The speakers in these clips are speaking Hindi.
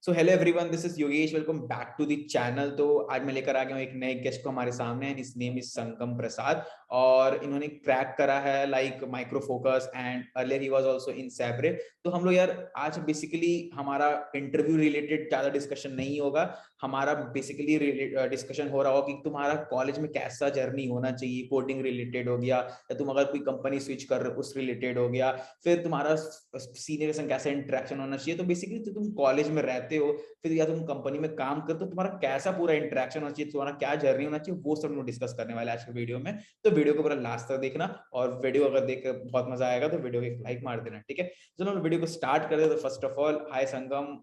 So hello everyone, this is Yogesh. Welcome back to the channel. तो आज मैं लेकर आ गया हूँ एक नए गेस्ट को हमारे सामने, एंड इस नेम इज संगम प्रसाद। और इन्होंने क्रैक करा है like Micro Focus, and earlier ही वाज आल्सो इन सैब्रे। तो हम लोग यार आज बेसिकली हमारा इंटरव्यू रिलेटेड ज्यादा डिस्कशन नहीं होगा। हमारा बेसिकली डिस्कशन हो रहा होगा कि तुम्हारा कॉलेज में कैसा जर्नी होना चाहिए, कोडिंग रिलेटेड हो गया, या तुम अगर कोई कंपनी स्विच कर रहे हो उस रिलेटेड हो गया, फिर तुम्हारा सीनियर के संग कैसा इंटरेक्शन होना चाहिए। तो बेसिकली तो तुम कॉलेज में रहते हो, फिर या तुम कंपनी में काम करते हो, तुम्हारा कैसा पूरा इंटरेक्शन होना चाहिए, तुम्हारा क्या जर्नी होना चाहिए, वो सब हम डिस्कस करने वाले आज के वीडियो में। तो वीडियो को पूरा लास्ट तक देखना, और वीडियो अगर देख बहुत मजा आएगा तो वीडियो को एक लाइक मार देना, ठीक है। चलो हम वीडियो को स्टार्ट कर दे। तो first of all, hi Sangam,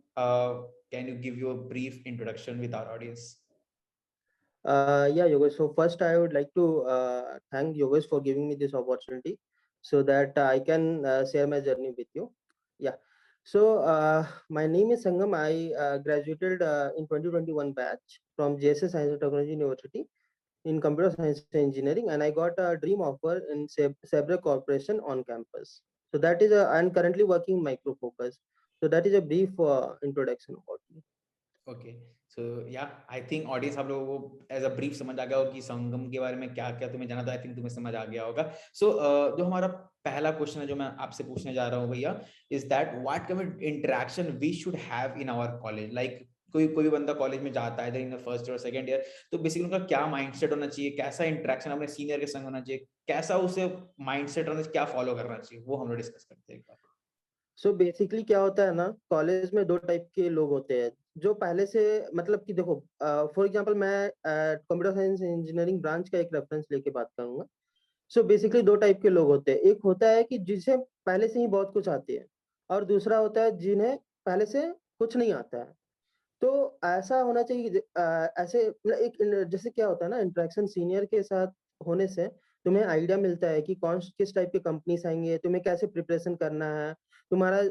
can you give your brief introduction with our audience? Yeah, Yogesh. So first, I would like to thank Yogesh for giving me this opportunity so that I can share my journey with you. Yeah. So my name is Sangam. I graduated in 2021 batch from JSS Science and Technology University in Computer Science and Engineering, and I got a dream offer in Sabre Corporation on campus. So that is I'm currently working Micro Focus. So that is a brief introduction about me. Okay, so yeah I think audience आप लोगों को एज अ ब्रीफ समझ आ गया होगा कि संगम के बारे में क्या क्या तुम्हें जाना था। आई थिंक तुम्हें समझ आ गया होगा। सो जो हमारा पहला क्वेश्चन है जो मैं आपसे पूछने जा रहा हूँ भैया, is that what kind of interaction we should have in our college. Like कोई कोई भी बंदा कॉलेज में जाता है इन फर्स्ट और सेकंड ईयर, तो बेसिकली उनका क्या माइंडसेट होना चाहिए, कैसा इंटरेक्शन अपने सीनियर के संग होना चाहिए, कैसा उसे माइंडसेट होना चाहिए, क्या फॉलो करना चाहिए, वो हम लोग डिस्कस करते हैं एक बार। सो बेसिकली क्या होता है ना, कॉलेज में दो टाइप के लोग होते हैं जो पहले से मतलब कि देखो, फॉर एग्जांपल मैं कंप्यूटर साइंस इंजीनियरिंग ब्रांच का एक रेफरेंस लेके बात करूंगा। सो बेसिकली दो टाइप के लोग होते हैं। एक होता है कि जिसे पहले से ही बहुत कुछ आती है, और दूसरा होता है जिन्हें पहले से कुछ नहीं आता है। तो ऐसा होना चाहिए कि ऐसे मतलब एक जैसे क्या होता है ना, इंटरेक्शन सीनियर के साथ होने से तुम्हें आइडिया मिलता है कि कौन किस टाइप के कंपनीज आएंगे, तुम्हें कैसे प्रिपरेशन करना है। तुम्हारा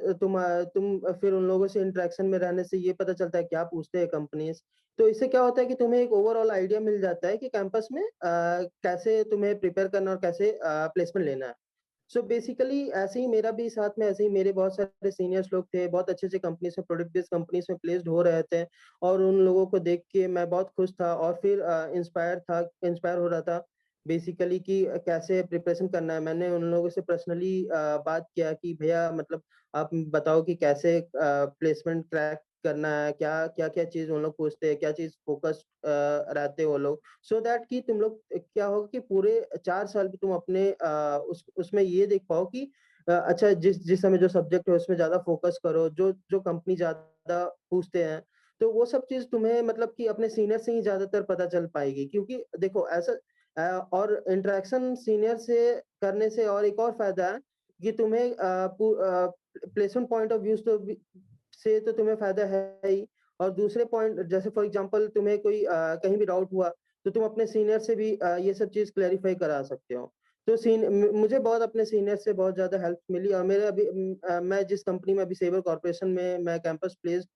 तुम फिर उन लोगों से इंटरेक्शन में रहने से ये पता चलता है क्या पूछते हैं कंपनीज। तो इससे क्या होता है कि तुम्हें एक ओवरऑल आइडिया मिल जाता है कि कैंपस में कैसे तुम्हें प्रिपेयर करना और कैसे प्लेसमेंट लेना है। सो बेसिकली ऐसे ही मेरा भी साथ में, ऐसे ही मेरे बहुत सारे सीनियर्स लोग थे, बहुत अच्छे-अच्छे कंपनीज़ में, प्रोडक्ट बेस्ड कंपनीज़ में प्लेस्ड हो रहे थे, और उन लोगों को देख के मैं बहुत खुश था, और फिर इंस्पायर हो रहा था बेसिकली कि कैसे प्रिपरेशन करना है। मैंने उन लोगों से पर्सनली बात किया कि भैया मतलब आप बताओ कि कैसे प्लेसमेंट क्रैक करना है, क्या-क्या चीज़ उन लोग पूछते हैं, क्या चीज़ फोकस रहते हैं वो लोग। सो दैट कि तुम लोग क्या होगा कि पूरे 4 साल भी तुम अपने उसमें ये देख पाओ कि अच्छा जिस जिस समय जो सब्जेक्ट है उसमें ज़्यादा फ़ोकस करो, जो जो कंपनी ज़्यादा पूछते हैं, तो वो सब चीज़ तुम्हें मतलब कि अपने सीनियर से ही ज़्यादातर पता चल पाएगी। क्योंकि देखो ऐसा और इंटरेक्शन सीनियर से करने से और एक और फ़ायदा है कि तुम्हें प्लेसमेंट पॉइंट ऑफ व्यू तो तुम्हें फ़ायदा है ही। और दूसरे पॉइंट जैसे फॉर एग्ज़ाम्पल तुम्हें कोई कहीं भी डाउट हुआ, तो तुम अपने सीनियर से भी ये सब चीज़ क्लैरिफ़ाई करा सकते हो। तो मुझे बहुत अपने सीनियर से बहुत ज़्यादा हेल्प मिली, और मेरे अभी मैं जिस कंपनी में अभी सेबर कॉर्पोरेशन में मैं कैंपस प्लेस्ड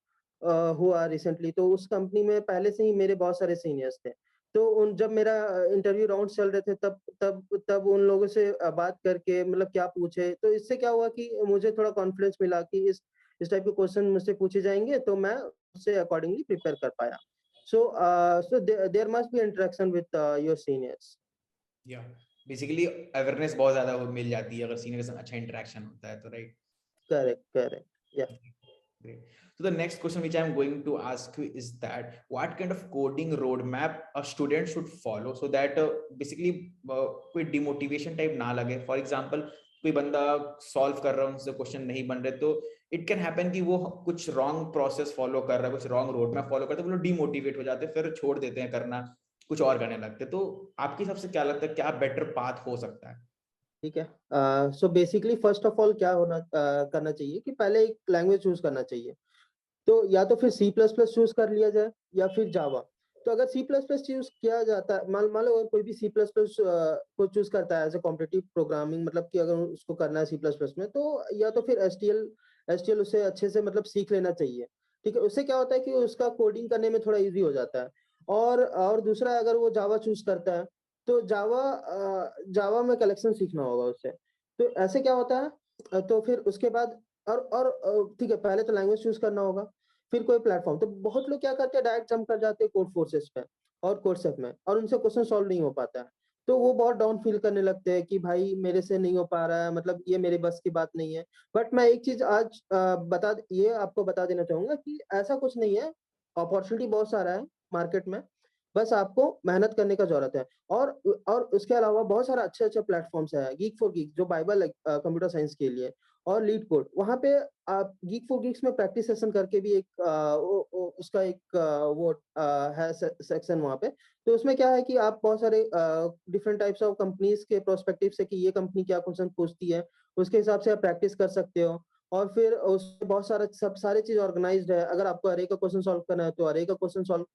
हुआ रिसेंटली, तो उस कंपनी में पहले से ही मेरे बहुत सारे सीनियर्स थे। तो उन जब मेरा इंटरव्यू राउंड चल रहे थे, तब तब तब उन लोगों से बात करके मतलब क्या पूछे, तो इससे क्या हुआ कि मुझे थोड़ा कॉन्फिडेंस मिला कि इस टाइप के क्वेश्चन मुझसे पूछे जाएँगे, तो मैं उससे अकॉर्डिंगली प्रिपेयर कर पाया। So there must be interaction with your seniors. या बेसिकली अवेयरनेस बहुत ज्यादा मिल जाती है अगर सीनियर के साथ अच्छा इंटरेक्शन होता है तो, right? Correct, correct. Yeah. Great. So the next question which I'm going to ask you is that what kind of coding roadmap a student should follow so that basically कोई demotivation type ना लगे. For example, कोई बंदा solve कर रहा है, उनसे क्वेश्चन नहीं बन रहे, तो it can happen कि वो कुछ wrong process follow कर रहा है, कुछ wrong roadmap follow करता है, वो लोग demotivate हो जाते हैं, फिर छोड़ देते हैं करना, कुछ और करने लगते हैं। तो आपके हिसाब से क्या लगता है, क्या बेटर पाथ हो सकता है? ठीक है। So basically first of all क्या करना चाहिए कि पहले एक लैंग्वेज चूज करना चाहिए। तो या तो फिर सी प्लस प्लस चूज कर लिया जाए, या फिर जावा। तो अगर सी प्लस प्लस चूज किया जाता है, मान लो अगर कोई भी सी प्लस प्लस को चूज करता है एज ए कॉम्पिटिटिव प्रोग्रामिंग, मतलब कि अगर उसको करना है सी प्लस प्लस में, तो या तो फिर एस टी एल उसे अच्छे से मतलब सीख लेना चाहिए। ठीक है, उससे क्या होता है कि उसका कोडिंग करने में थोड़ा ईजी हो जाता है। और दूसरा, अगर वो जावा चूज करता है, तो जावा में कलेक्शन सीखना होगा उससे। तो ऐसे क्या होता है, तो फिर उसके बाद ठीक है, पहले तो लैंग्वेज चूज करना होगा। फिर कोई प्लेटफॉर्म। तो बहुत लोग क्या करते हैं, डायरेक्ट जंप कर जाते हैं कोड फोर्सेस पे और कोडसेफ में, और उनसे क्वेश्चन सॉल्व नहीं हो पाता है। तो वो बहुत डाउन फील करने लगते हैं कि भाई मेरे से नहीं हो पा रहा है, मतलब ये मेरे बस की बात नहीं है। बट मैं एक चीज आज ये आपको बता देना चाहूंगा कि ऐसा कुछ नहीं है, अपॉर्चुनिटी बहुत सारा है मार्केट में, बस आपको मेहनत करने का जरूरत है। और उसके अलावा बहुत सारा अच्छे अच्छे प्लेटफॉर्म्स है, गीक फॉर गीक जो बाइबल है कंप्यूटर साइंस के लिए, और लीड कोड। वहाँ पे आप गीक फॉर गीक्स में प्रैक्टिस सेशन करके भी एक उसका एक वो है सेक्शन वहाँ पे। तो उसमें क्या है कि आप बहुत सारे डिफरेंट टाइप्स ऑफ कंपनीज के प्रोस्पेक्टिव से कि ये कंपनी क्या क्वेश्चन पूछती है, उसके हिसाब से आप प्रैक्टिस कर सकते हो। और फिर उसमें बहुत सारा सब सारी चीज ऑर्गेनाइज्ड है। अगर आपको अरे का क्वेश्चन सॉल्व करना है तो अरे का क्वेश्चन सॉल्व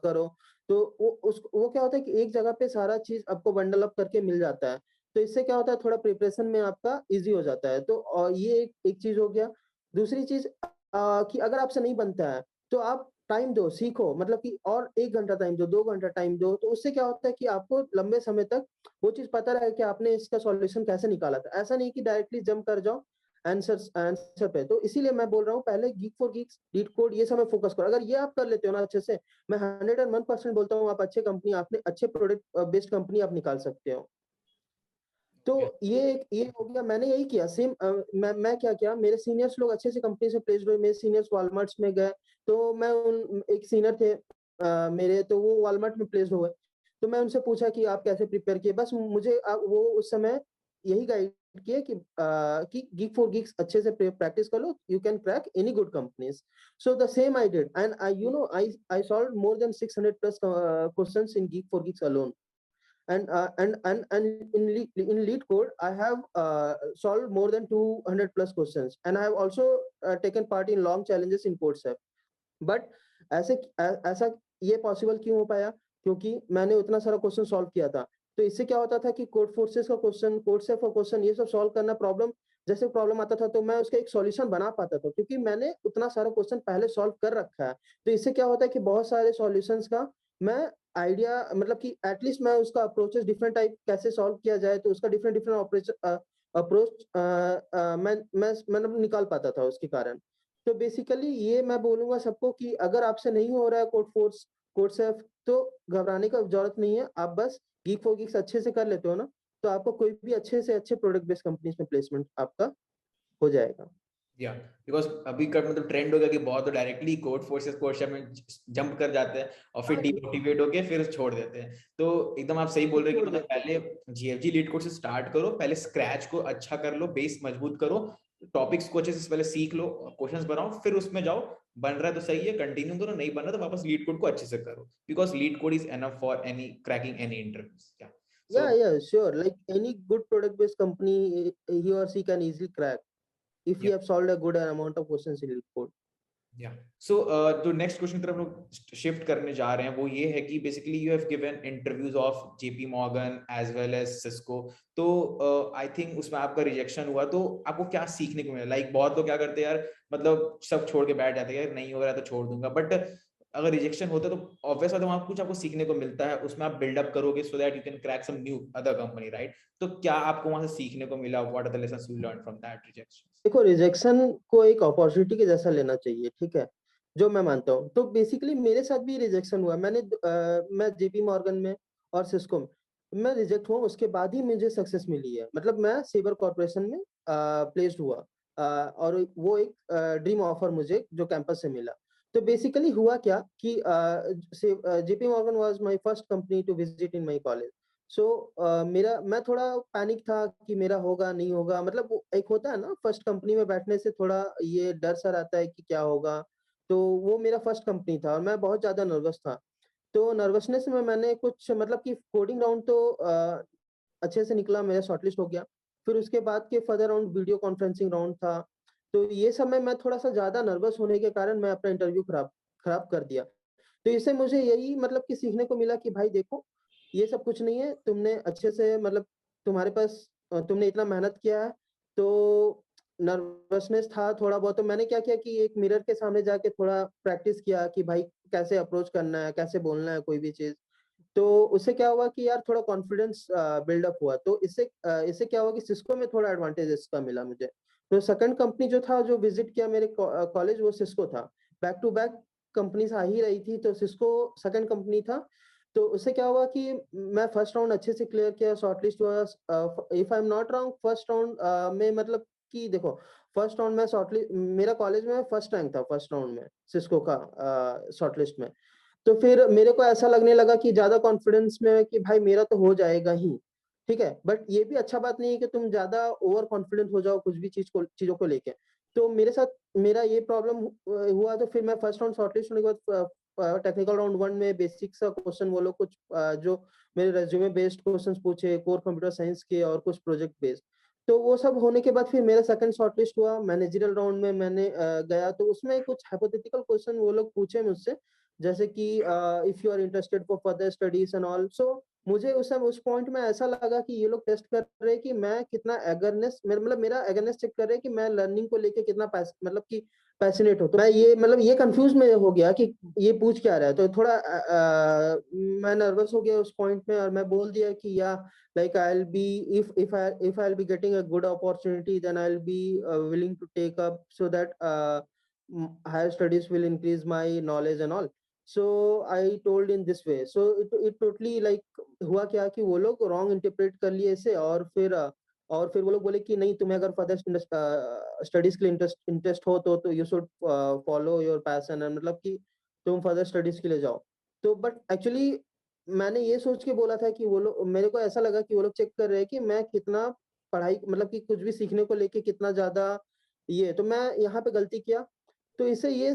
करो। तो वो क्या होता है कि एक जगह पे सारा चीज आपको बंडल अप करके मिल जाता है। तो इससे क्या होता है, थोड़ा प्रिपरेशन में आपका इजी हो जाता है। तो ये एक चीज हो गया। दूसरी चीज कि अगर आपसे नहीं बनता है तो आप टाइम दो, सीखो, मतलब कि और 1 घंटा टाइम दो, 2 घंटा टाइम दो। तो उससे क्या होता है कि आपको लंबे समय तक वो चीज पता रहे कि आपने इसका सॉल्यूशन कैसे निकाला था। ऐसा नहीं कि डायरेक्टली जंप कर जाओ आंसर पे। तो इसीलिए मैं बोल रहा हूँ, पहले geek for Geeks, leet code, ये सब में फोकस करो। अगर ये आप कर लेते हो ना अच्छे से, मैं 101% बोलता हूँ आप अच्छे कंपनी, आपने अच्छे प्रोडक्ट बेस्ड कंपनी आप निकाल सकते हो। तो ये हो गया, मैंने यही किया सेम। मैं क्या किया, मेरे सीनियर्स लोग अच्छे से कंपनी से प्लेस्ड हुए, मेरे सीनियर्स वॉलमार्ट्स में गए। तो मैं उन एक सीनियर थे मेरे, तो वो वॉलमार्ट में प्लेस्ड हुए। तो मैं उनसे पूछा कि आप कैसे प्रिपेयर किए। बस मुझे वो उस समय यही गाइड किए कि गीक फॉर गीक्स अच्छे से प्रैक्टिस कर लो, you can crack any good companies. So the same I did, and I solved more than 600 plus questions in Geek for Geeks alone. And in lead code I have solved more than 200 plus questions, and I have also taken part in long challenges in codesef. But ऐसा ये पॉसिबल क्यों हो पाया, क्योंकि मैंने उतना सारा क्वेश्चन सॉल्व किया था। तो इससे क्या होता था कि कोड फोर्सेस का क्वेश्चन, कोडसेफ का क्वेश्चन, ये सब सॉल्व करना, प्रॉब्लम जैसे प्रॉब्लम आता था तो मैं उसका एक सॉल्यूशन बना पाता था, क्योंकि मैंने उतना सारा क्वेश्चन पहले सॉल्व कर रखा है। तो इससे क्या होता है कि बहुत सारे सॉल्यूशंस का मैं आइडिया, मतलब कि एटलीस्ट मैं उसका अप्रोचेस डिफरेंट टाइप कैसे सॉल्व किया जाए, तो उसका डिफरेंट डिफरेंट अप्रोच मैं मतलब निकाल पाता था उसके कारण। तो बेसिकली ये मैं बोलूंगा सबको कि अगर आपसे नहीं हो रहा है कोडसेफ, तो घबराने का जरूरत नहीं है। आप बस गीक फॉर गीक्स अच्छे से कर लेते हो ना, तो आपको कोई भी अच्छे से अच्छे प्रोडक्ट बेस्ड कंपनीज में प्लेसमेंट आपका हो जाएगा। या बिकॉज अभी का मतलब ट्रेंड हो गया कि बहुत तो डायरेक्टली कोड फोर्सेस कोर्स में जंप कर जाते हैं और फिर हाँ, डिमोटिवेट होके फिर छोड़ देते हैं। तो एकदम आप सही बोल रहे हैं कि छोड़ मतलब देते हैं। पहले जीएफजी लीड कोड से स्टार्ट करो, पहले स्क्रैच को अच्छा कर लो, बेस मजबूत करो, टॉपिक्स को अच्छे से पहले सीख लो, क्वेश्चंस बनाओ, फिर उसमें जाओ। बन रहा है तो सही है, कंटिन्यू करो, नहीं बन रहा तो वापस लीड कोड को अच्छे से करो, because leet code is enough for any cracking any interviews. या Yeah, so yeah, sure. Like any good product based company, he or she can easily crack if you have solved a good amount of questions in code. या सो तो नेक्स्ट क्वेश्चन की तरफ लोग शिफ्ट करने जा रहे हैं, वो ये है कि basically you have given interviews of JP Morgan as well as Cisco. तो आई थिंक उसमें आपका रिजेक्शन हुआ, तो आपको क्या सीखने को मिला? लाइक बहुत लोग क्या करते हैं यार, मतलब सब छोड़ के बैठ जाते हैं यार, नहीं हो रहा है तो छोड़ दूंगा। बट अगर रिजेक्शन होता है तो ऑब्वियस है, तो वहां कुछ आपको सीखने को मिलता है, उसमें आप बिल्डअप करोगे so that you can crack some new other company, right? तो क्या आपको वहां से सीखने को मिला? What are the lessons you learn from that rejection? देखो, रिजेक्शन को एक अपॉर्चुनिटी के जैसा लेना चाहिए, ठीक है, जो मैं मानता हूँ। तो बेसिकली मेरे साथ भी रिजेक्शन हुआ। मैं जेपी मॉर्गन में और सिस्को में मैं रिजेक्ट हुआ, उसके बाद ही मुझे सक्सेस मिली है। मतलब मैं सेबर कॉर्पोरेशन में प्लेस्ड हुआ, और वो एक ड्रीम ऑफर मुझे जो कैंपस से मिला। तो बेसिकली हुआ क्या कि JP Morgan was my first company to visit in my college. So मेरा मैं थोड़ा पैनिक था कि मेरा होगा नहीं होगा, मतलब एक होता है ना, फर्स्ट कंपनी में बैठने से थोड़ा ये डर सा रहता है कि क्या होगा। तो वो मेरा फर्स्ट कंपनी था और मैं बहुत ज्यादा नर्वस था। तो नर्वसनेस में मैंने कुछ, मतलब कि कोडिंग राउंड तो अच्छे से निकला, मेरा शॉर्टलिस्ट हो गया। फिर उसके बाद के further round video conferencing round था। तो ये समय मैं थोड़ा सा ज्यादा नर्वस होने के कारण मैं अपना इंटरव्यू खराब खराब कर दिया। तो इससे मुझे यही मतलब कि सीखने को मिला कि भाई देखो, ये सब कुछ नहीं है, तुमने अच्छे से मतलब तुम्हारे पास तुमने इतना मेहनत किया है। तो नर्वसनेस था थोड़ा बहुत, तो मैंने क्या किया कि एक मिरर के सामने जाके थोड़ा प्रैक्टिस किया कि भाई कैसे अप्रोच करना है, कैसे बोलना है कोई भी चीज। तो उससे क्या हुआ कि यार थोड़ा कॉन्फिडेंस बिल्डअप हुआ। तो इससे क्या हुआ कि सिस्को में थोड़ा एडवांटेज इसका मिला मुझे। तो सेकंड कंपनी जो था, जो विजिट किया मेरे कॉलेज, वो सिस्को था। बैक टू बैक कंपनीज आ ही रही थी, तो सिस्को सेकंड कंपनी था। तो उससे क्या हुआ कि मैं फर्स्ट राउंड अच्छे से क्लियर किया, शॉर्टलिस्ट हुआ। If I am not wrong, first round में मतलब कि देखो, फर्स्ट राउंड में शॉर्टलिस्ट, मेरा कॉलेज में फर्स्ट रैंक था फर्स्ट राउंड में सिस्को का शॉर्टलिस्ट में। तो फिर मेरे को ऐसा लगने लगा कि ज़्यादा कॉन्फिडेंस में कि भाई मेरा तो हो जाएगा ही, ठीक है? बट ये भी अच्छा बात नहीं है कि तुम ज़्यादा ओवर कॉन्फिडेंट हो जाओ कुछ भी चीज़ों को लेके। तो मेरे साथ मेरा ये प्रॉब्लम हुआ, तो फिर मैं फर्स्ट राउंड शॉर्टलिस्ट होने के बाद टेक्निकल राउंड 1 में बेसिक सा क्वेश्चन वो लोग कुछ जो मेरे रिज्यूमे बेस्ड क्वेश्चंस पूछे, कोर कंप्यूटर साइंस के और कुछ प्रोजेक्ट बेस्ड। तो वो सब होने के बाद फिर मेरा सेकंड शॉर्टलिस्ट हुआ, मैनेजरियल राउंड में मैंने गया, तो उसमें कुछ हाइपोथेटिकल क्वेश्चन वो लोग पूछे मुझसे, जैसे कि if you are interested for further studies and all. So मुझे उस पॉइंट में ऐसा लगा कि ये लोग टेस्ट कर रहे हैं कि मैं कितना एगरनेस, मतलब मेरा एगरनेस चेक कर रहे हैं कि मैं लर्निंग को लेके कितना मतलब कि पैशनेट हो। तो मैं ये मतलब ये कंफ्यूज में हो गया कि ये पूछ क्या रहा है, तो थोड़ा मैं नर्वस हो गया उस पॉइंट में, और मैं बोल दिया कि या like I'll be, if I'll be getting a good opportunity, then I'll be willing to take up, so that higher studies will increase my knowledge and all. So I told in this way. So it totally like हुआ क्या कि वो लोग रॉन्ग इंटरप्रेट कर लिए इसे, और फिर वो लोग बोले कि नहीं, तुम्हें अगर फर्दर स्टडीज के लिए इंटरेस्ट हो तो you should follow your passion, मतलब कि तुम फर्दर स्टडीज के लिए जाओ। तो बट एक्चुअली मैंने ये सोच के बोला था कि वो लोग, मेरे को ऐसा लगा कि वो लोग चेक कर रहे हैं कि मैं कितना पढ़ाई, मतलब कि कुछ भी सीखने को लेके कितना ज्यादा ये, तो मैं यहाँ पे गलती किया। तो इससे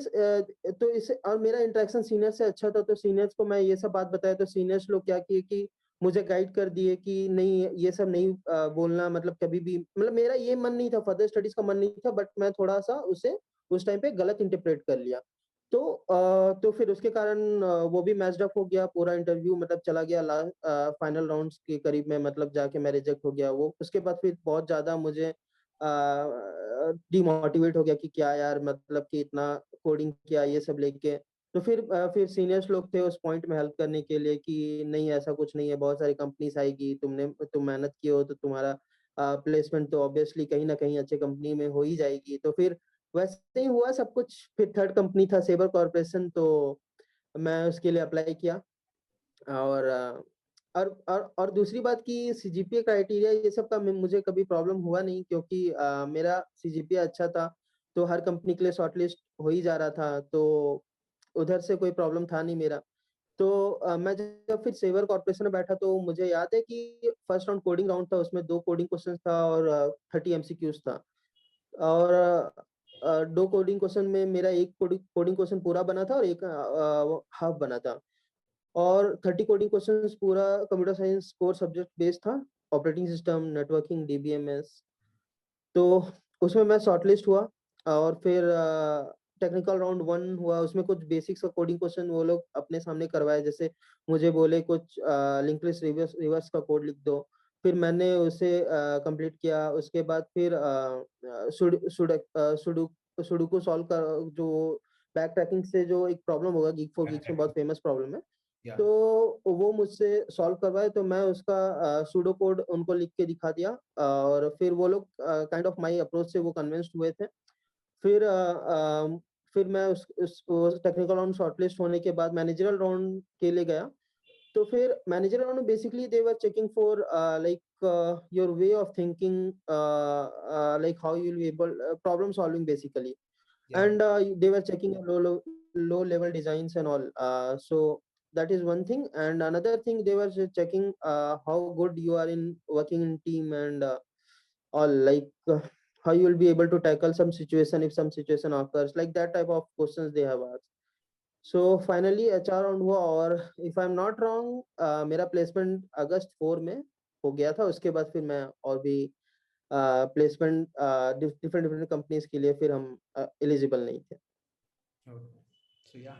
तो इससे और मेरा इंटरेक्शन सीनियर से अच्छा था, तो सीनियर्स को मैं ये सब बात बताया, तो सीनियर्स लोग क्या किए कि मुझे गाइड कर दिए कि नहीं, ये सब नहीं बोलना, मतलब कभी भी, मतलब मेरा ये मन नहीं था, फर्दर स्टडीज का मन नहीं था, बट मैं थोड़ा सा उसे उस टाइम पे गलत इंटरप्रेट कर लिया। तो तो फिर उसके कारण वो भी मैच्ड अप हो गया, पूरा इंटरव्यू मतलब चला गया लास्ट फाइनल राउंड्स के करीब में, मतलब जाके मैं रिजेक्ट हो गया। वो उसके बाद फिर बहुत ज्यादा मुझे डिमोटिवेट हो गया कि क्या यार, मतलब कि इतना कोडिंग किया ये सब लेके। तो फिर सीनियर्स लोग थे उस पॉइंट में हेल्प करने के लिए कि नहीं, ऐसा कुछ नहीं है, बहुत सारी कंपनीज आएगी, तुम मेहनत किए हो तो तुम्हारा प्लेसमेंट तो ऑब्वियसली कहीं ना कहीं अच्छे कंपनी में हो ही जाएगी। तो फिर वैसे ही हुआ सब कुछ। फिर थर्ड कंपनी था सेबर कॉर्पोरेशन, तो मैं उसके लिए अप्लाई किया। और और दूसरी बात की सीजीपीए क्राइटेरिया ये सब का मुझे कभी प्रॉब्लम हुआ नहीं, क्योंकि मेरा सीजीपीए अच्छा था, तो हर कंपनी के लिए शॉर्टलिस्ट हो ही जा रहा था, तो उधर से कोई प्रॉब्लम था नहीं मेरा। तो मैं जब फिर सेवर कॉर्पोरेशन में बैठा, तो मुझे याद है कि फर्स्ट राउंड कोडिंग राउंड था, उसमें 2 कोडिंग क्वेश्चन था और 30 एमसीक्यूज था। और 2 कोडिंग क्वेश्चन में मेरा एक कोडिंग क्वेश्चन पूरा बना था और एक हाफ बना था। और 30 कोडिंग क्वेश्चंस पूरा computer science core subject based था, ऑपरेटिंग सिस्टम, नेटवर्किंग, डीबीएमएस। तो उसमें मैं शॉर्टलिस्ट हुआ। और फिर टेक्निकल राउंड 1 हुआ, उसमें कुछ बेसिक्स का कोडिंग क्वेश्चन वो लोग अपने सामने करवाए, जैसे मुझे बोले कुछ लिंक लिस्ट रिवर्स का कोड लिख दो। फिर मैंने उसे कंप्लीट किया। उसके बाद फिर सुडोकू सॉल्व कर, जो बैक ट्रैकिंग से जो एक प्रॉब्लम होगा, गीक फॉर गीक्स में बहुत फेमस प्रॉब्लम है, या तो वो मुझसे सॉल्व करवाए, तो मैं उसका सूडो कोड उनको लिख के दिखा दिया। और फिर वो लोग काइंड ऑफ माय अप्रोच से वो कन्विंस्ड हुए थे। फिर फिर मैं उस टेक्निकल राउंड शॉर्टलिस्ट होने के बाद मैनेजरल राउंड के लिए गया। तो फिर मैनेजरल राउंड में basically they were checking for like your way of thinking, like how you will be able problem solving basically, या and they were checking low level designs and all. So that is one thing, and another thing they were checking how good you are in working in team, and all like how you will be able to tackle some situation if some situation occurs, like that type of questions they have asked. So finally HR round हुआ, और if I'm not wrong मेरा प्लेसमेंट अगस्त 4 में हो गया था। उसके बाद फिर मैं और भी प्लेसमेंट डिफरेंट डिफरेंट कंपनीज के लिए फिर हम एलिजिबल नहीं थे। सो या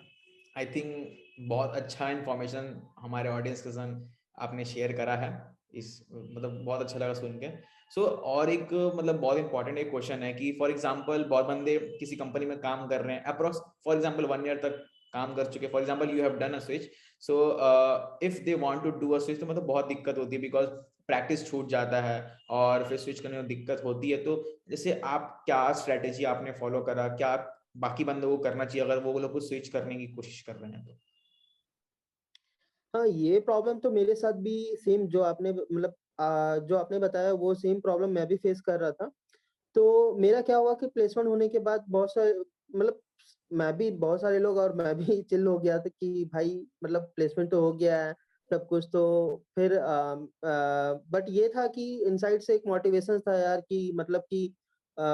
आई थिंक बहुत अच्छा इंफॉर्मेशन हमारे ऑडियंस के संग आपने शेयर करा है। इस मतलब बहुत अच्छा लगा सुन के। सो और एक मतलब बहुत इंपॉर्टेंट एक क्वेश्चन है कि फॉर एग्जांपल बहुत बंदे किसी कंपनी में काम कर रहे हैं अप्रोक्स फॉर एग्जांपल 1 ईयर तक काम कर चुके, for example you have done a switch. So if they want to do a switch तो मतलब बहुत दिक्कत होती है बिकॉज प्रैक्टिस छूट जाता है और फिर स्विच करने में दिक्कत होती है। तो जैसे आप क्या स्ट्रेटेजी आपने फॉलो करा, क्या बाकी बंदों को करना चाहिए अगर वो लोग को स्विच करने की कोशिश कर रहे हैं तो? हाँ, ये प्रॉब्लम तो मेरे साथ भी सेम जो आपने मतलब जो आपने बताया वो सेम प्रॉब्लम मैं भी फेस कर रहा था। तो मेरा क्या हुआ कि प्लेसमेंट होने के बाद बहुत सारे मतलब मैं भी बहुत सारे लोग और मैं भी चिल हो गया था कि भाई मतलब प्लेसमेंट तो हो गया है, सब कुछ तो फिर बट ये था कि इनसाइड से एक मोटिवेशन था यार कि मतलब कि अ,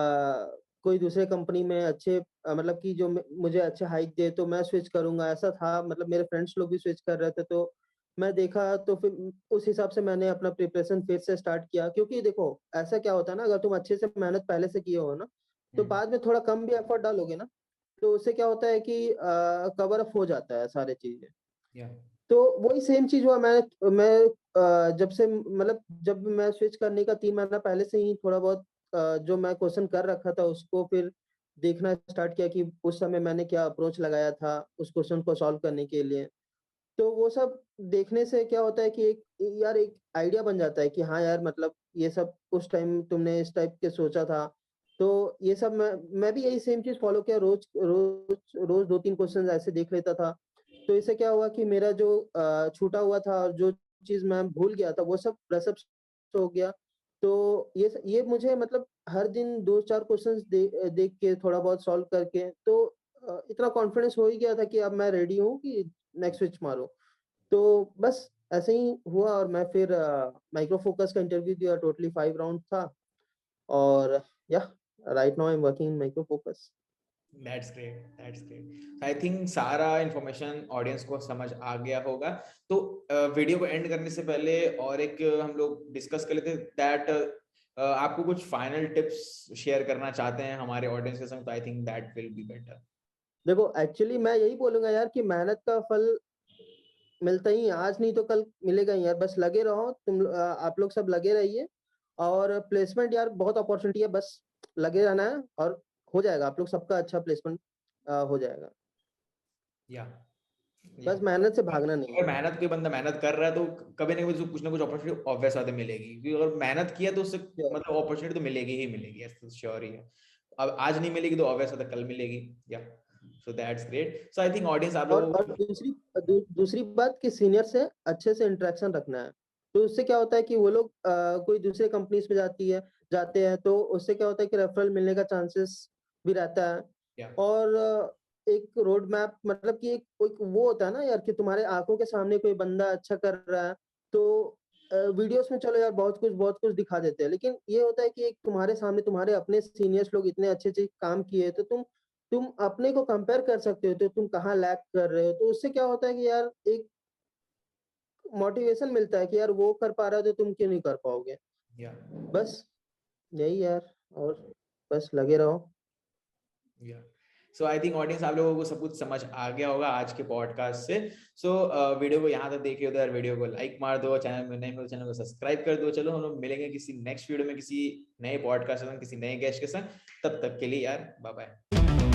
कोई दूसरे कंपनी में अच्छे मतलब कि जो मुझे अच्छे हाइक दे तो मैं स्विच करूँगा ऐसा था मतलब मेरे फ्रेंड्स लोग भी स्विच कर रहे थे तो मैं देखा तो फिर उस हिसाब से मैंने अपना प्रिपरेशन फिर से स्टार्ट किया क्योंकि देखो ऐसा क्या होता है ना अगर तुम अच्छे से मेहनत पहले से किए हो ना तो बाद में थोड़ा कम भी एफर्ट डालोगे ना तो उससे क्या होता है कि कवर अप हो जाता है सारी चीजें। या तो वही सेम चीज हुआ मैं जब से मतलब जब मैं स्विच करने का 3 महीना पहले से ही थोड़ा बहुत जो मैं क्वेश्चन कर रखा था उसको फिर देखना स्टार्ट किया कि उस समय मैंने क्या अप्रोच लगाया था उस क्वेश्चन को सॉल्व करने के लिए। तो वो सब देखने से क्या होता है कि एक आइडिया बन जाता है कि हाँ यार मतलब ये सब उस टाइम तुमने इस टाइप के सोचा था। तो ये सब मैं भी यही सेम चीज़ फ़ॉलो किया रोज़ 2-3 क्वेश्चंस ऐसे देख लेता था। तो इससे क्या हुआ कि मेरा जो छूटा हुआ था और जो चीज़ मैं भूल गया था वो सब ब्रश अप हो गया। तो ये मुझे मतलब हर दिन 2-4 क्वेश्चंस देख के थोड़ा बहुत सॉल्व करके तो इतना कॉन्फिडेंस हो ही गया था कि अब मैं रेडी हूँ कि नेक्स्ट स्विच मारो। तो बस ऐसे ही हुआ और मैं फिर माइक्रो फोकस का इंटरव्यू दिया टोटली 5 राउंड था और या right now I am working in micro focus. That's great, that's great. I think सारा इंफॉर्मेशन ऑडियंस को समझ आ गया होगा। तो वीडियो को एंड करने से पहले और एक हम लोग डिस्कस कर लेते दैट आपको कुछ फाइनल टिप्स शेयर करना चाहते हैं हमारे ऑडियंस के संग, तो I think that will be better. देखो एक्चुअली मैं यही बोलूँगा यार कि मेहनत का फल मिलता ही है, आज नहीं तो कल मिलेगा ही यार, बस लगे रहो आप लोग सब लगे रहिए और प्लेसमेंट यार बहुत अपॉर्चुनिटी है, बस लगे रहना है और हो जाएगा आप लोग सबका अच्छा प्लेसमेंट हो जाएगा। या या बस मेहनत से भागना नहीं अगर है। मेहनत कोई बंदा मेहनत कर रहा है तो कभी ना कभी उसको कुछ ना कुछ अपॉर्चुनिटी ऑब्वियस आते मिलेगी, क्योंकि अगर मेहनत किया तो उससे मतलब अपॉर्चुनिटी तो मिलेगी ही मिलेगी, ऐसा श्योर ही है। अब आज नहीं मिलेगी तो ऑब्वियस है कल मिलेगी। या so that's great. So I think audience आप लोगों और को दूसरी बात कि सीनियर से अच्छे से इंटरेक्शन रखना है। तो उससे क्या होता है कि वो लोग कोई दूसरे कंपनीज में जाते हैं तो उससे क्या होता है कि रेफरल मिलने का चांसेस भी रहता है। या और एक रोड मैप मतलब कि एक वो होता है ना यार कि तुम्हारे आंखों के सामने कोई बंदा अच्छा कर रहा है तो वीडियोस में चलो यार बहुत कुछ दिखा देते हैं, लेकिन ये होता है कि एक तुम्हारे सामने तुम्हारे अपने सीनियर्स लोग इतने अच्छे काम किए तो तुम अपने को कंपेयर कर सकते हो तो तुम कहाँ लैग कर रहे हो, तो उससे क्या होता है कि यार एक मोटिवेशन मिलता है कि यार वो कर पा रहा है तो तुम क्यों नहीं कर पाओगे। या बस यही यार, और बस लगे रहो। या सो आई थिंक ऑडियंस आप लोगों को सब कुछ समझ आ गया होगा आज के पॉडकास्ट से। सो वीडियो को यहाँ तक देखे हो तो यार वीडियो को लाइक मार दो, चैनल में नए हो चैनल को सब्सक्राइब कर दो। चलो हम लोग मिलेंगे किसी नेक्स्ट वीडियो में किसी नए पॉडकास्ट के संग, किसी नए गेस्ट के संग। तब तक के लिए यार बाय बाय।